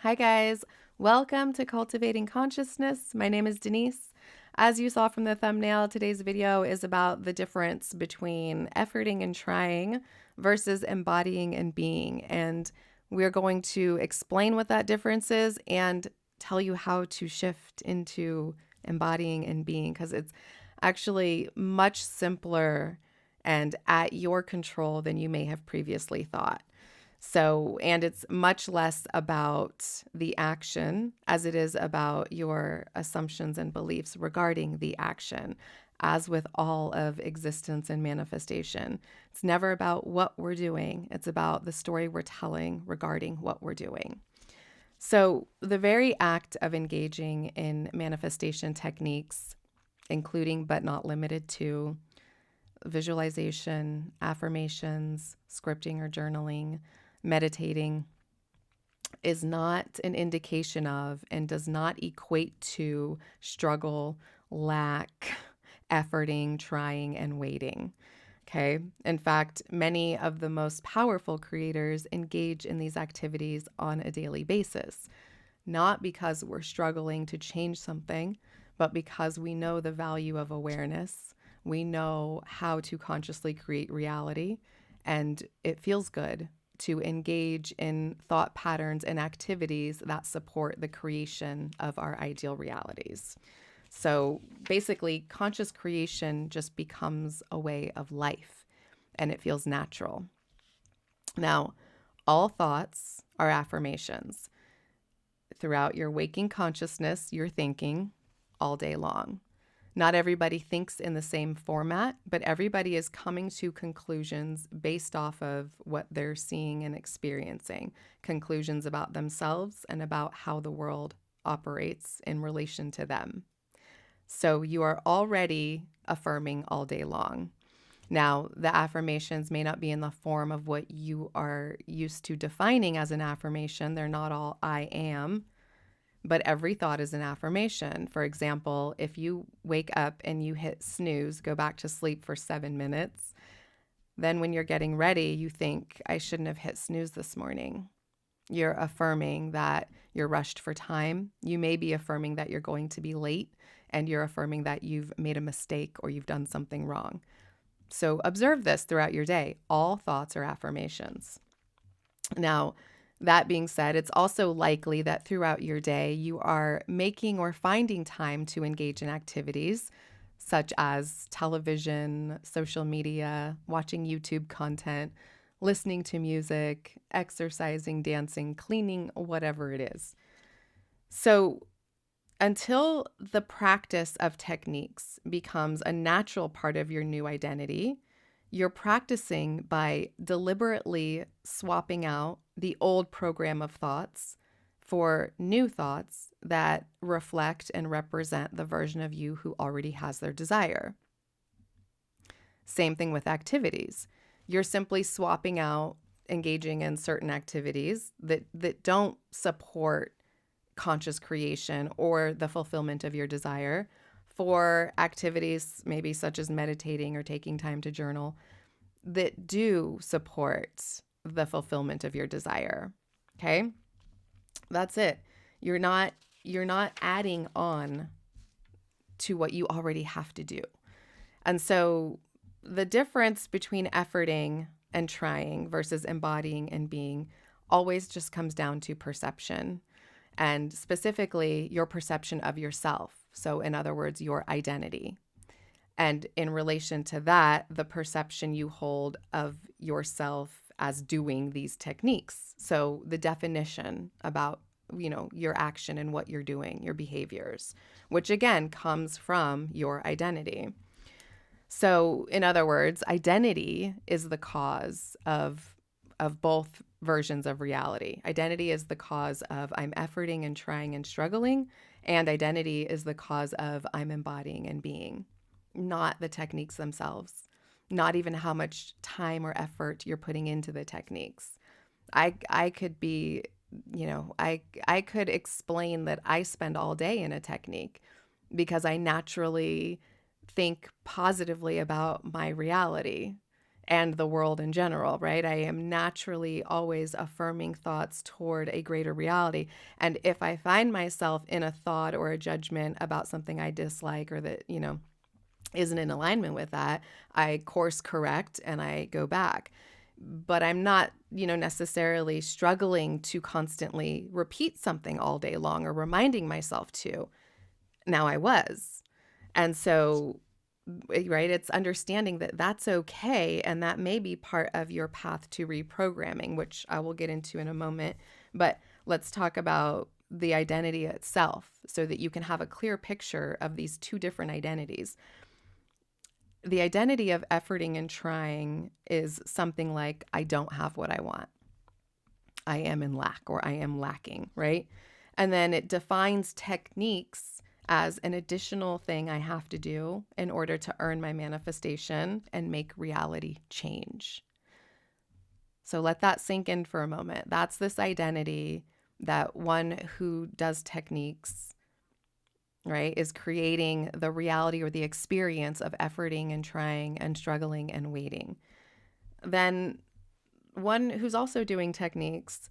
Hi, guys. Welcome to Cultivating Consciousness. My name is Denise. As you saw from the thumbnail, today's video is about the difference between efforting and trying versus embodying and being. And we're going to explain what that difference is and tell you how to shift into embodying and being, because it's actually much simpler and at your control than you may have previously thought. So, and it's much less about the action as it is about your assumptions and beliefs regarding the action, as with all of existence and manifestation. It's never about what we're doing, it's about the story we're telling regarding what we're doing. So, the very act of engaging in manifestation techniques, including but not limited to visualization, affirmations, scripting or journaling, meditating, is not an indication of and does not equate to struggle, lack, efforting, trying, and waiting. Okay. In fact, many of the most powerful creators engage in these activities on a daily basis, not because we're struggling to change something, but because we know the value of awareness. We know how to consciously create reality, and it feels good to engage in thought patterns and activities that support the creation of our ideal realities. So basically, conscious creation just becomes a way of life and it feels natural. Now, all thoughts are affirmations. Throughout your waking consciousness, you're thinking all day long. Not everybody thinks in the same format, but everybody is coming to conclusions based off of what they're seeing and experiencing, conclusions about themselves and about how the world operates in relation to them. So you are already affirming all day long. Now, the affirmations may not be in the form of what you are used to defining as an affirmation. They're not all I am. But every thought is an affirmation. For example, if you wake up and you hit snooze, go back to sleep for 7 minutes, then when you're getting ready, you think, I shouldn't have hit snooze this morning. You're affirming that you're rushed for time. You may be affirming that you're going to be late, and you're affirming that you've made a mistake or you've done something wrong. So observe this throughout your day. All thoughts are affirmations. Now, that being said, it's also likely that throughout your day, you are making or finding time to engage in activities such as television, social media, watching YouTube content, listening to music, exercising, dancing, cleaning, whatever it is. So, until the practice of techniques becomes a natural part of your new identity, you're practicing by deliberately swapping out the old program of thoughts for new thoughts that reflect and represent the version of you who already has their desire. Same thing with activities. You're simply swapping out engaging in certain activities that don't support conscious creation or the fulfillment of your desire for activities maybe such as meditating or taking time to journal that do support the fulfillment of your desire. Okay? That's it. You're not adding on to what you already have to do. And so the difference between efforting and trying versus embodying and being always just comes down to perception, and specifically your perception of yourself. So in other words, your identity. And in relation to that, the perception you hold of yourself as doing these techniques. So the definition about, your action and what you're doing, your behaviors, which again comes from your identity. So in other words, identity is the cause of both versions of reality. Identity is the cause of I'm efforting and trying and struggling, and identity is the cause of I'm embodying and being. Not the techniques themselves, not even how much time or effort you're putting into the techniques. I could be, I could explain that I spend all day in a technique because I naturally think positively about my reality and the world in general, right? I am naturally always affirming thoughts toward a greater reality. And if I find myself in a thought or a judgment about something I dislike or that, isn't in alignment with that, I course correct and I go back. But I'm not, necessarily struggling to constantly repeat something all day long or reminding myself to. Now I was. And so, right, it's understanding that that's okay. And that may be part of your path to reprogramming, which I will get into in a moment. But let's talk about the identity itself so that you can have a clear picture of these two different identities. The identity of efforting and trying is something like, I don't have what I want. I am in lack, or I am lacking, right? And then it defines techniques as an additional thing I have to do in order to earn my manifestation and make reality change. So let that sink in for a moment. That's this identity that one who does techniques, right, is creating the reality or the experience of efforting and trying and struggling and waiting. Then one who's also doing techniques,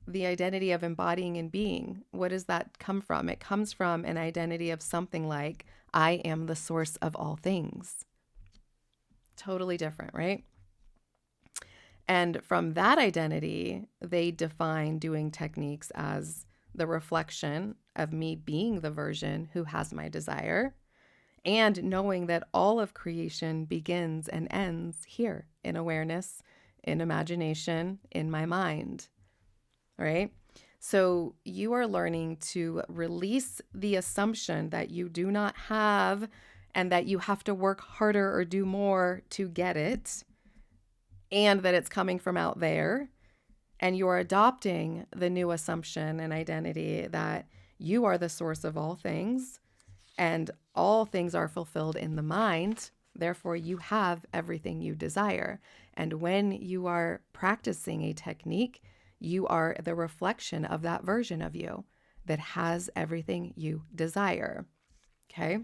the identity of embodying and being, what does that come from? It comes from an identity of something like, I am the source of all things. Totally different, right? And from that identity, they define doing techniques as the reflection of me being the version who has my desire, and knowing that all of creation begins and ends here in awareness, in imagination, in my mind, right? So you are learning to release the assumption that you do not have and that you have to work harder or do more to get it, and that it's coming from out there. And you're adopting the new assumption and identity that you are the source of all things and all things are fulfilled in the mind. Therefore, you have everything you desire. And when you are practicing a technique, you are the reflection of that version of you that has everything you desire. Okay?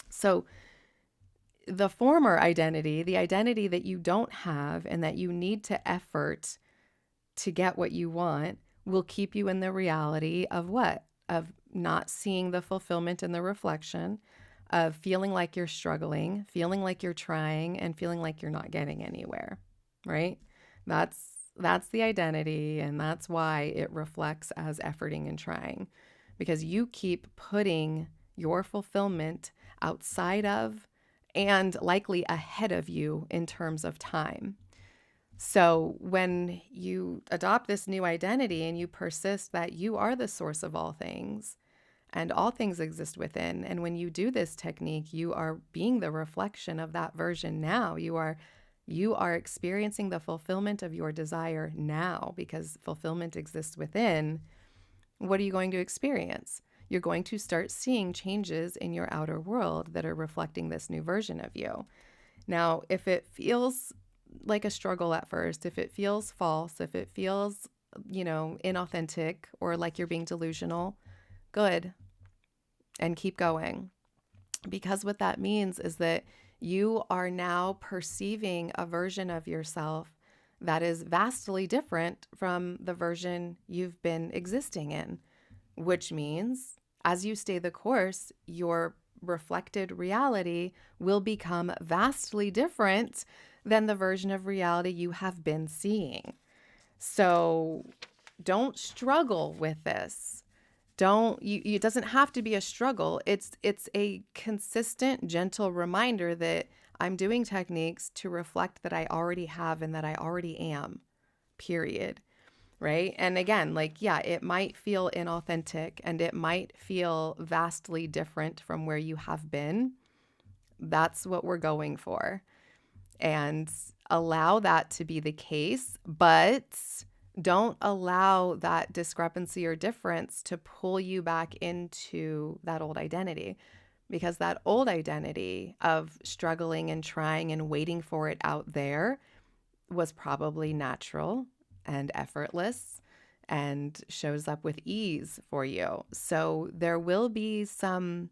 So the former identity, the identity that you don't have and that you need to effort to get what you want, will keep you in the reality of what? Of not seeing the fulfillment in the reflection, of feeling like you're struggling, feeling like you're trying, and feeling like you're not getting anywhere, right? That's the identity, and that's why it reflects as efforting and trying, because you keep putting your fulfillment outside of and likely ahead of you in terms of time. So when you adopt this new identity and you persist that you are the source of all things and all things exist within, and when you do this technique, you are being the reflection of that version now. You are experiencing the fulfillment of your desire now because fulfillment exists within. What are you going to experience? You're going to start seeing changes in your outer world that are reflecting this new version of you. Now, if it feels like a struggle at first, if it feels false, if it feels, inauthentic or like you're being delusional, good. And keep going. Because what that means is that you are now perceiving a version of yourself that is vastly different from the version you've been existing in, which means as you stay the course, your reflected reality will become vastly different than the version of reality you have been seeing. So don't struggle with this. It doesn't have to be a struggle. It's a consistent, gentle reminder that I'm doing techniques to reflect that I already have and that I already am, period. Right? And again, it might feel inauthentic and it might feel vastly different from where you have been. That's what we're going for. And allow that to be the case, but don't allow that discrepancy or difference to pull you back into that old identity, because that old identity of struggling and trying and waiting for it out there was probably natural and effortless and shows up with ease for you. So there will be some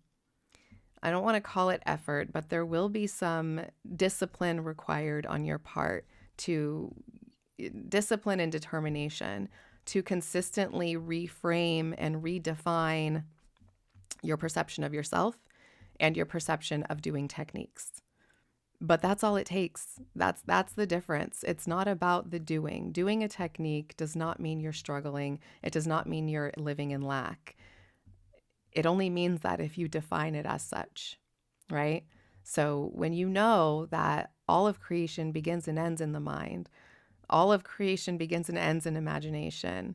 I don't want to call it effort, but there will be some discipline required on your part to discipline and determination to consistently reframe and redefine your perception of yourself and your perception of doing techniques. But that's all it takes. That's the difference. It's not about the doing. Doing a technique does not mean you're struggling. It does not mean you're living in lack. It only means that if you define it as such, right? So when you know that all of creation begins and ends in the mind, all of creation begins and ends in imagination,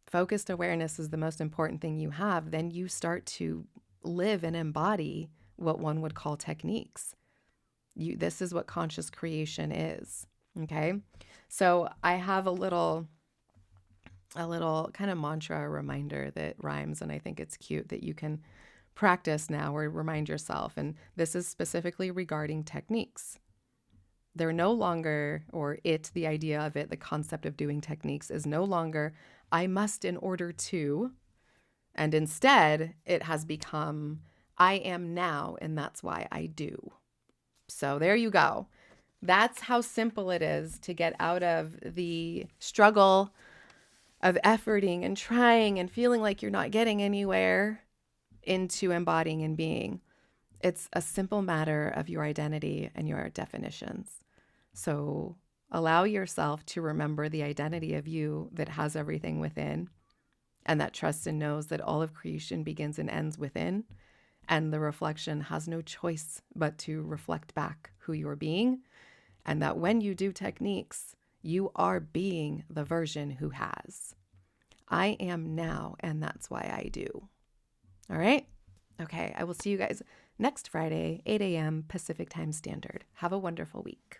focused awareness is the most important thing you have, then you start to live and embody what one would call techniques. This is what conscious creation is. Okay. So I have a little kind of mantra reminder that rhymes, and I think it's cute that you can practice now or remind yourself. And this is specifically regarding techniques. They're no longer, the idea of it, the concept of doing techniques is no longer, I must in order to, and instead it has become, I am now, and that's why I do. So there you go. That's how simple it is to get out of the struggle of efforting and trying and feeling like you're not getting anywhere into embodying and being. It's a simple matter of your identity and your definitions. So allow yourself to remember the identity of you that has everything within, and that trusts and knows that all of creation begins and ends within. And the reflection has no choice but to reflect back who you're being. And that when you do techniques, you are being the version who has. I am now, and that's why I do. All right? Okay, I will see you guys next Friday, 8 a.m. Pacific Time Standard. Have a wonderful week.